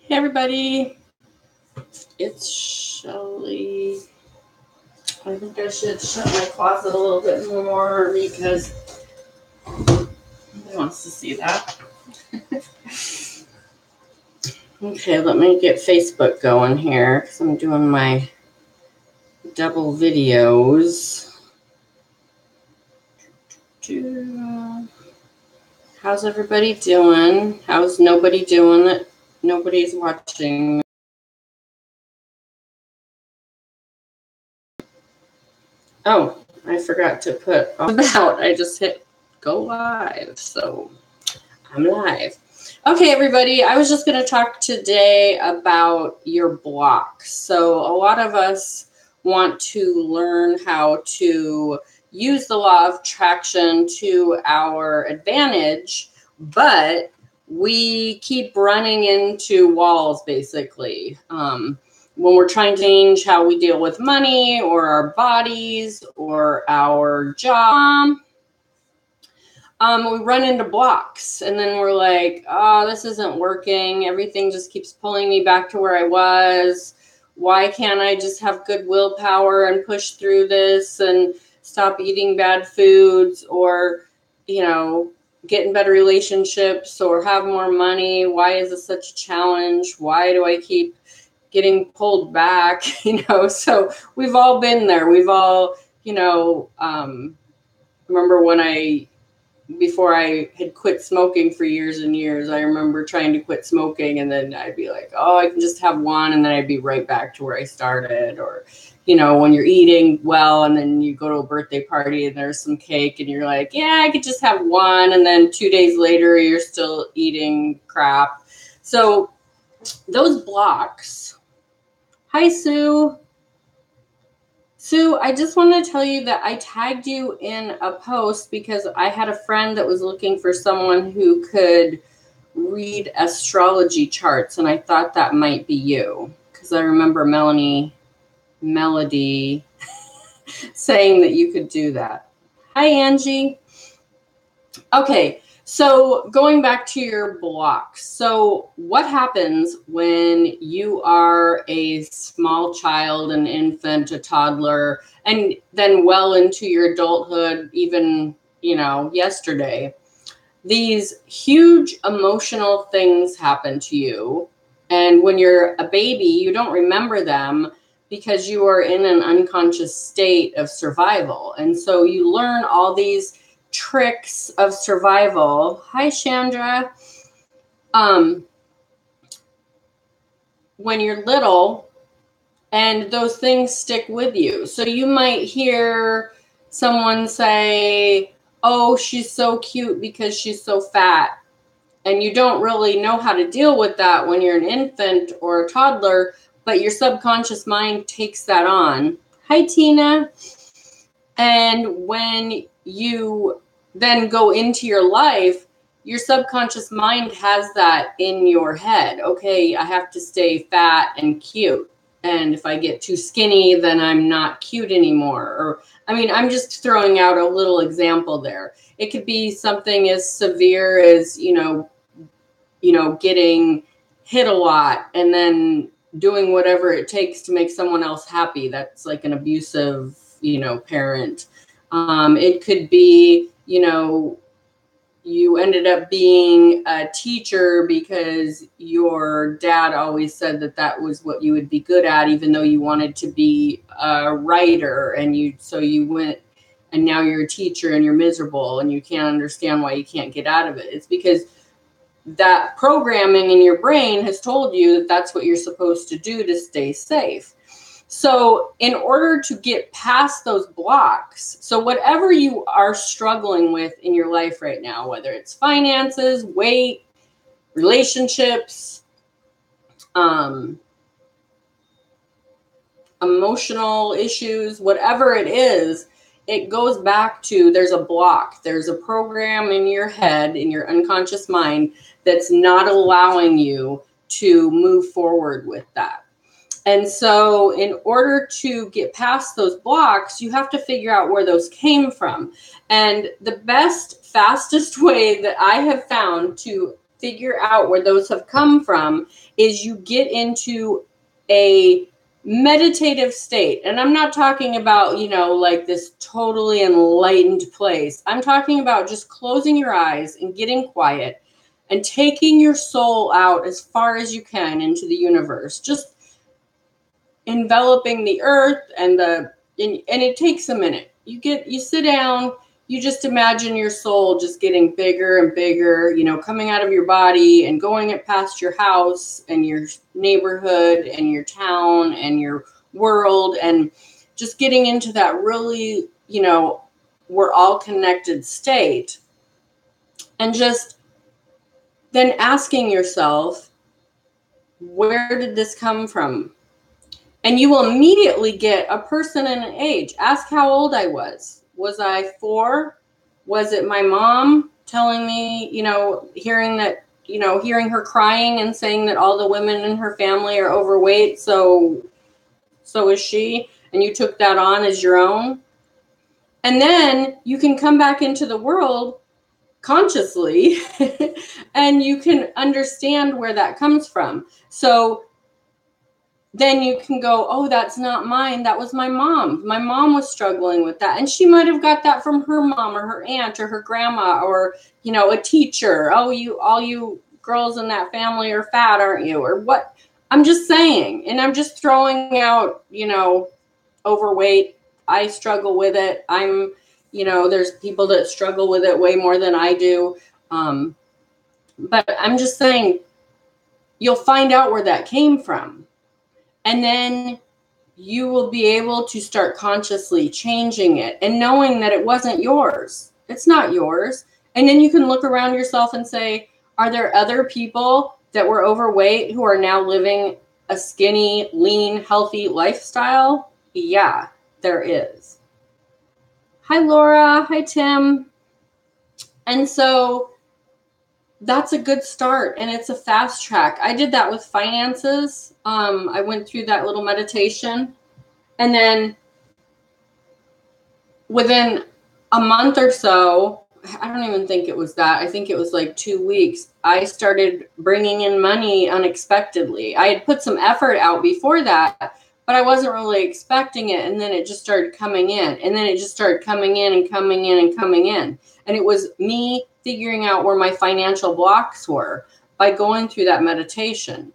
Hey everybody, it's Shelly. I think I should shut my closet a little bit more because nobody wants to see that. Okay, let me get Facebook going here because I'm doing my double videos. How's everybody doing? How's nobody doing that? Nobody's watching. Oh, I forgot to put about. I just hit go live, so I'm live. Okay, everybody, I was just going to talk today about your blocks. So a lot of us want to learn how to use the law of attraction to our advantage, but we keep running into walls, basically. When we're trying to change how we deal with money or our bodies or our job, we run into blocks and then we're like, oh, this isn't working. Everything just keeps pulling me back to where I was. Why can't I just have good willpower and push through this and stop eating bad foods or, get in better relationships or have more money? Why is this such a challenge? Why do I keep getting pulled back? So we've all been there. We've all, remember when before I had quit smoking for years and years, I remember trying to quit smoking and then I'd be like, oh, I can just have one. And then I'd be right back to where I started. Or, when you're eating well and then you go to a birthday party and there's some cake and you're like, yeah, I could just have one. And then 2 days later, you're still eating crap. So those blocks. Hi, Sue. Sue, I just want to tell you that I tagged you in a post because I had a friend that was looking for someone who could read astrology charts, and I thought that might be you because I remember Melody saying that you could do that. Hi, Angie. Okay. So going back to your blocks. So what happens when you are a small child, an infant, a toddler, and then well into your adulthood, even, yesterday? These huge emotional things happen to you. And when you're a baby, you don't remember them because you are in an unconscious state of survival. And so you learn all these tricks of survival. Hi, Chandra. When you're little, and those things stick with you. So you might hear someone say, oh, she's so cute because she's so fat. And you don't really know how to deal with that when you're an infant or a toddler, but your subconscious mind takes that on. Hi, Tina. And when you then go into your life, your subconscious mind has that in your head. Okay, I have to stay fat and cute. And if I get too skinny, then I'm not cute anymore. Or, I'm just throwing out a little example there. It could be something as severe as, getting hit a lot and then doing whatever it takes to make someone else happy. That's like an abusive, parent. It could be, you ended up being a teacher because your dad always said that was what you would be good at, even though you wanted to be a writer, and so you went, and now you're a teacher and you're miserable and you can't understand why you can't get out of it. It's because that programming in your brain has told you that that's what you're supposed to do to stay safe. So in order to get past those blocks, so whatever you are struggling with in your life right now, whether it's finances, weight, relationships, emotional issues, whatever it is, it goes back to there's a block. There's a program in your head, in your unconscious mind, that's not allowing you to move forward with that. And so in order to get past those blocks, you have to figure out where those came from. And the best, fastest way that I have found to figure out where those have come from is you get into a meditative state. And I'm not talking about, like this totally enlightened place. I'm talking about just closing your eyes and getting quiet and taking your soul out as far as you can into the universe. Just enveloping the earth and it takes a minute. You sit down, you just imagine your soul just getting bigger and bigger, coming out of your body and going it past your house and your neighborhood and your town and your world, and just getting into that really, we're all connected state. And just then asking yourself, where did this come from? And you will immediately get a person and an age. Ask how old I was. Was I 4? Was it my mom telling me, hearing her crying and saying that all the women in her family are overweight, so is she, and you took that on as your own? And then you can come back into the world consciously and you can understand where that comes from. So then you can go, oh, that's not mine. That was my mom. My mom was struggling with that. And she might have got that from her mom or her aunt or her grandma or, a teacher. Oh, all you girls in that family are fat, aren't you? Or what? I'm just saying. And I'm just throwing out, overweight. I struggle with it. There's people that struggle with it way more than I do. But I'm just saying, you'll find out where that came from. And then you will be able to start consciously changing it and knowing that it wasn't yours. It's not yours. And then you can look around yourself and say, are there other people that were overweight who are now living a skinny, lean, healthy lifestyle? Yeah, there is. Hi, Laura. Hi, Tim. And so that's a good start, and it's a fast track. I did that with finances. I went through that little meditation, and then within a month or so, I don't even think it was that. I think it was like 2 weeks. I started bringing in money unexpectedly. I had put some effort out before that, but I wasn't really expecting it. And then it just started coming in, and then it just started coming in and coming in and coming in. And it was me figuring out where my financial blocks were by going through that meditation.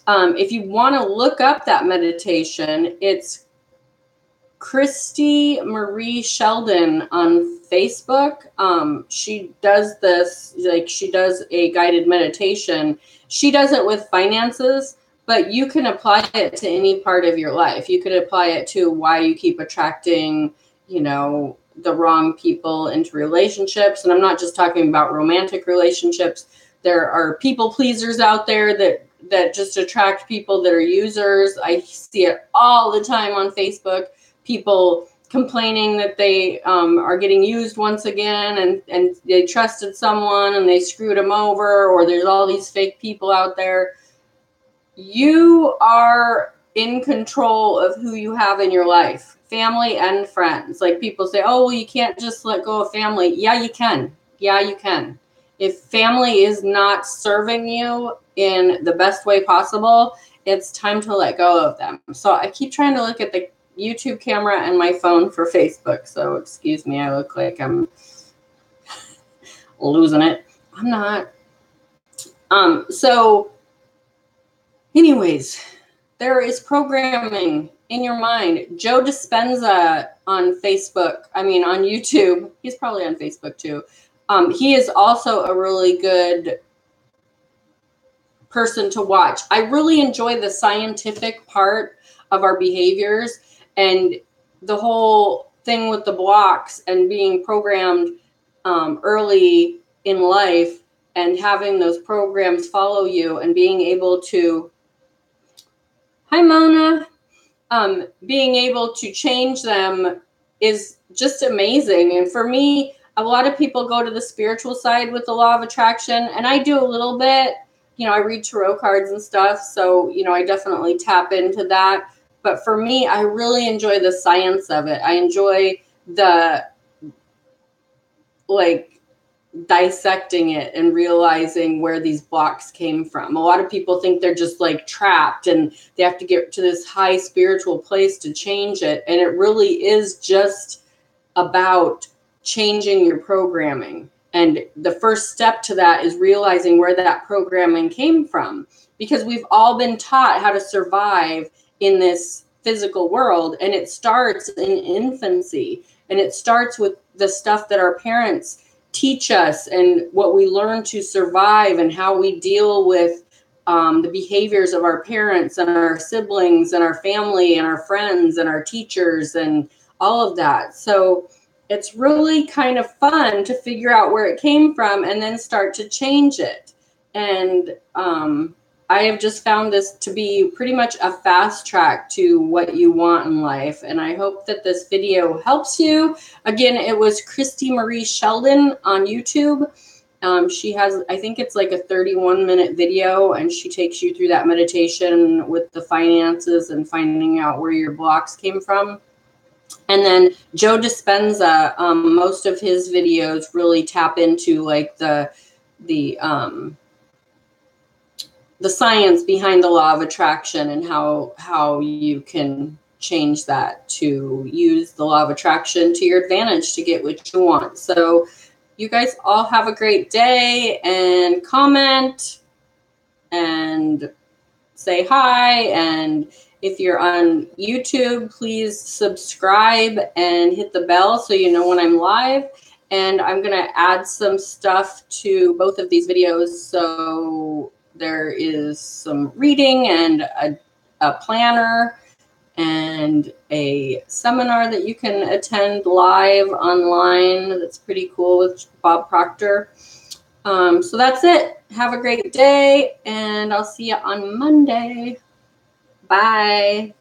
If you want to look up that meditation, it's Christy Marie Sheldon on Facebook. She does this, she does a guided meditation. She does it with finances, but you can apply it to any part of your life. You could apply it to why you keep attracting, the wrong people into relationships. And I'm not just talking about romantic relationships. There are people pleasers out there that just attract people that are users. I see it all the time on Facebook. People complaining that they are getting used once again, and they trusted someone and they screwed them over, or there's all these fake people out there. You are in control of who you have in your life, family and friends. Like people say, oh, well, you can't just let go of family. Yeah, you can. Yeah, you can. If family is not serving you in the best way possible, it's time to let go of them. So I keep trying to look at the YouTube camera and my phone for Facebook. So excuse me, I look like I'm losing it. I'm not. So anyways, there is programming in your mind. Joe Dispenza on Facebook, on YouTube. He's probably on Facebook too. He is also a really good person to watch. I really enjoy the scientific part of our behaviors and the whole thing with the blocks and being programmed early in life and having those programs follow you and being able to, hi Mona, being able to change them is just amazing. And for me, a lot of people go to the spiritual side with the law of attraction, and I do a little bit. I read tarot cards and stuff, so, I definitely tap into that. But for me, I really enjoy the science of it. I enjoy the dissecting it and realizing where these blocks came from. A lot of people think they're just like trapped and they have to get to this high spiritual place to change it. And it really is just about changing your programming. And the first step to that is realizing where that programming came from, because we've all been taught how to survive in this physical world. And it starts in infancy, and it starts with the stuff that our parents teach us and what we learn to survive and how we deal with the behaviors of our parents and our siblings and our family and our friends and our teachers and all of that. So it's really kind of fun to figure out where it came from and then start to change it. And I have just found this to be pretty much a fast track to what you want in life. And I hope that this video helps you. Again, it was Christy Marie Sheldon on YouTube. She has, I think it's like a 31-minute video, and she takes you through that meditation with the finances and finding out where your blocks came from. And then Joe Dispenza, most of his videos really tap into like the science behind the law of attraction and how you can change that to use the law of attraction to your advantage to get what you want. So you guys all have a great day, and comment and say hi. And if you're on YouTube, please subscribe and hit the bell so you know when I'm live. And I'm going to add some stuff to both of these videos. So there is some reading and a planner and a seminar that you can attend live online. That's pretty cool with Bob Proctor. So that's it. Have a great day, and I'll see you on Monday. Bye.